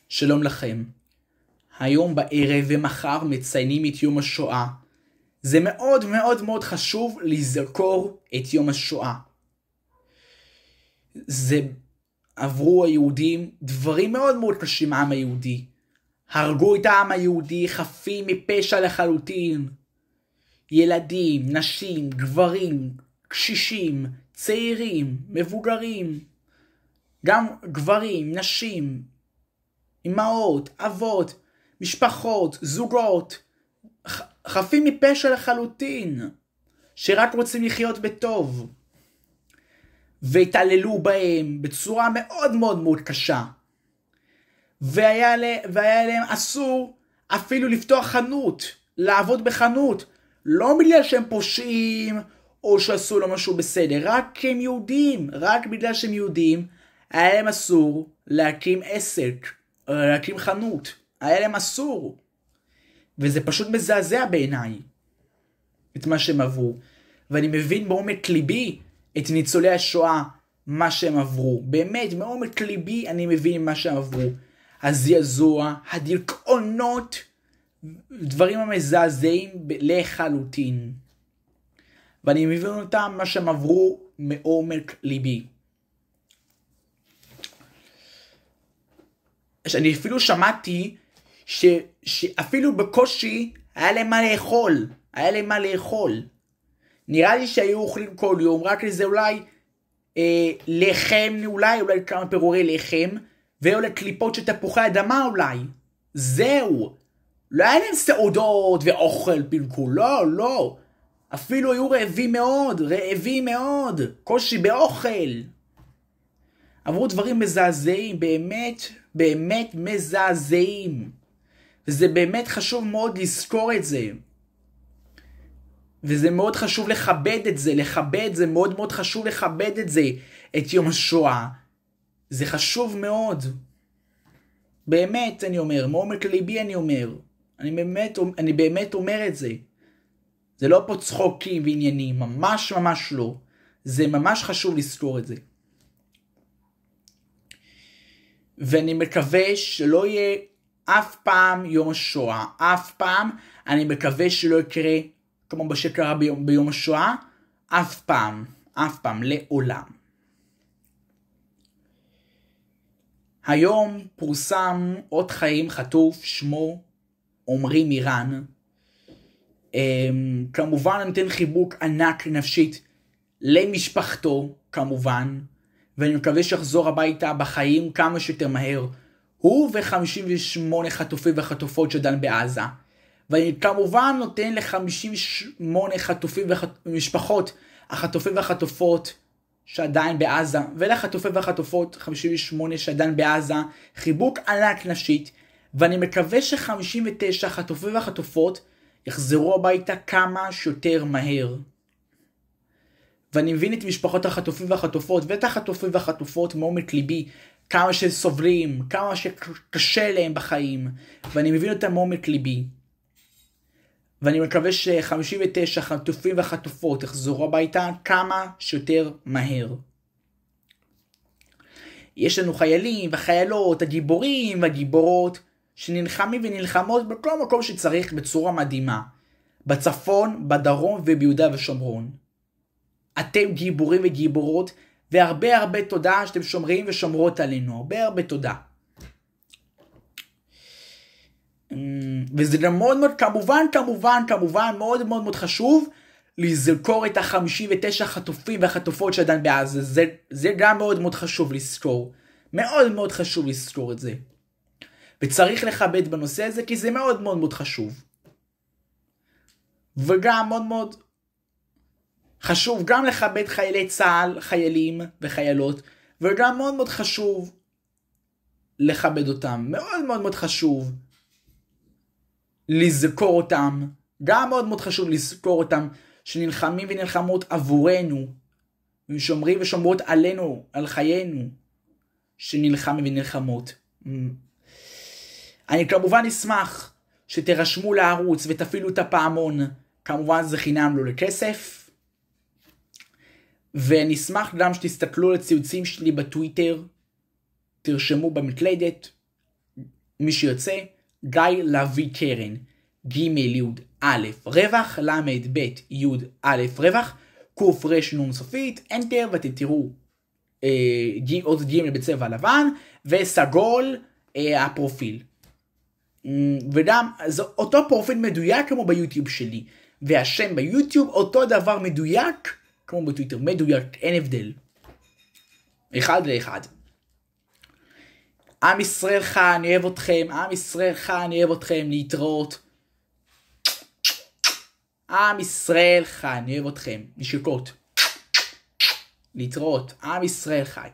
שלום לכם. היום בערב ומחר מציינים את יום השואה. זה מאוד מאוד מאוד חשוב לזכור את יום השואה. זה עברו היהודים דברים מאוד מאוד קשים העם היהודי. הרגו את העם היהודי חפים מפשע לחלוטין. ילדים, נשים, גברים, קשישים, צעירים, מבוגרים. גם גברים, נשים, אמהות, אבות, משפחות, זוגות, חפים מפשע לחלוטין, שרק רוצים לחיות בטוב. והתעללו בהם בצורה מאוד מאוד מאוד קשה. והיה להם אסור אפילו לפתוח חנות, לעבוד בחנות. לא בגלל שהם פושעים או שעשו לו משהו בסדר, רק כי הם יהודים. רק בגלל שהם יהודים, היה להם אסור להקים עסק, להקים חנות. היה להם אסור. וזה פשוט מזעזע בעיניי, את מה שהם עברו. ואני מבין בעומק ליבי את ניצולי השואה, מה שהם עברו. באמת, בעומק ליבי אני מבין מה שהם עברו. הזעזוע, הדיכאונות, דברים המזעזעים לחלוטין. ואני מבין אותם מה שהם עברו מעומק ליבי. אני אפילו שמעתי שאפילו בקושי היה להם מה לאכול. היה להם מה לאכול. נראה לי שהיו אוכלים כל יום, רק לזה אולי לחם, אולי כמה פירורי לחם, ואולי קליפות של תפוחי אדמה אולי. זהו. לא היה להם סעודות ואוכל פינקו, לא. אפילו היו רעבים מאוד. קושי באוכל. עברו דברים מזעזעים, באמת מזעזעים. וזה באמת חשוב מאוד לזכור את זה. וזה מאוד חשוב לכבד את זה, מאוד מאוד חשוב לכבד את זה, את יום השואה. זה חשוב מאוד. באמת אני אומר, מעומק ליבי אני אומר. אני באמת אומר את זה. זה לא פה צחוקים ועניינים, ממש לא. זה ממש חשוב לזכור את זה. ואני מקווה שלא יהיה אף פעם יום השואה. אף פעם. אני מקווה שלא יקרה כמו שקרה ביום השואה. אף פעם, לעולם. היום פורסם אות חיים חטוף, שמו עומרי מירן. כמובן אני נותן חיבוק ענק נפשית למשפחתו, כמובן. ואני מקווה שיחזור הביתה בחיים כמה שיותר מהר. הוא ו-58 חטופים וחטופות שדן בעזה. ואני כמובן נותן ל-58 חטופים ומשפחות החטופים והחטופות שעדיין בעזה, ולחטופים והחטופות 58 שעדיין בעזה, חיבוק ענק נפשית. ואני מקווה ש-59 חטופים והחטופות יחזרו הביתה כמה שיותר מהר. ואני מבין את משפחות החטופים והחטופות, ואת החטופים והחטופות מעומק ליבי, כמה שסובלים, כמה שקשה להם בחיים, ואני מבין אותם מעומק ליבי. ואני מקווה ש-59 חטופים והחטופות יחזרו הביתה כמה שיותר מהר. יש לנו חיילים וחיילות, הגיבורים והגיבורות, שנלחמים ונלחמות בכל מקום שצריך בצורה מדהימה. בצפון, בדרום וביהודה ושומרון. אתם גיבורים וגיבורות, והרבה תודה שאתם שומרים ושומרות עלינו. הרבה תודה. וזה גם מאוד מאוד, כמובן, מאוד חשוב, לזכור את ה-59 חטופים והחטופות שעדיין בעזה. זה גם מאוד מאוד חשוב לזכור. מאוד חשוב לזכור את זה. וצריך לכבד בנושא הזה, כי זה מאוד מאוד חשוב. וגם מאוד חשוב גם לכבד חיילי צה"ל, חיילים וחיילות, וגם מאוד חשוב לכבד אותם. מאוד חשוב לזכור אותם. גם מאוד חשוב לזכור אותם, שנלחמים ונלחמות עבורנו, ושומרים ושומרות עלינו, על חיינו, שנלחמים ונלחמות. אני כמובן אשמח שתרשמו לערוץ ותפעילו את הפעמון. כמובן זה חינם, לא לכסף. ואני אשמח גם שתסתכלו על הציוצים שלי בטוויטר, תרשמו במקלדת, מי שיוצא, גיא לוי קרן, ג' י' א' רווח, למד ב' י' א' רווח, קוף רש נון סופית, אנטר, ואתם תראו עוד ג' בצבע לבן, וסגול הפרופיל. וגם, זה אותו פרופיל מדויק כמו ביוטיוב שלי, והשם ביוטיוב אותו דבר מדויק כמו בטוויטר, מדויק, אין הבדל. אחד לאחד. עם ישראל חי, אני אוהב אתכם, עם ישראל חי, אני אוהב אתכם, להתראות. עם ישראל חי, אני אוהב אתכם, נשיקות. להתראות, עם ישראל חי.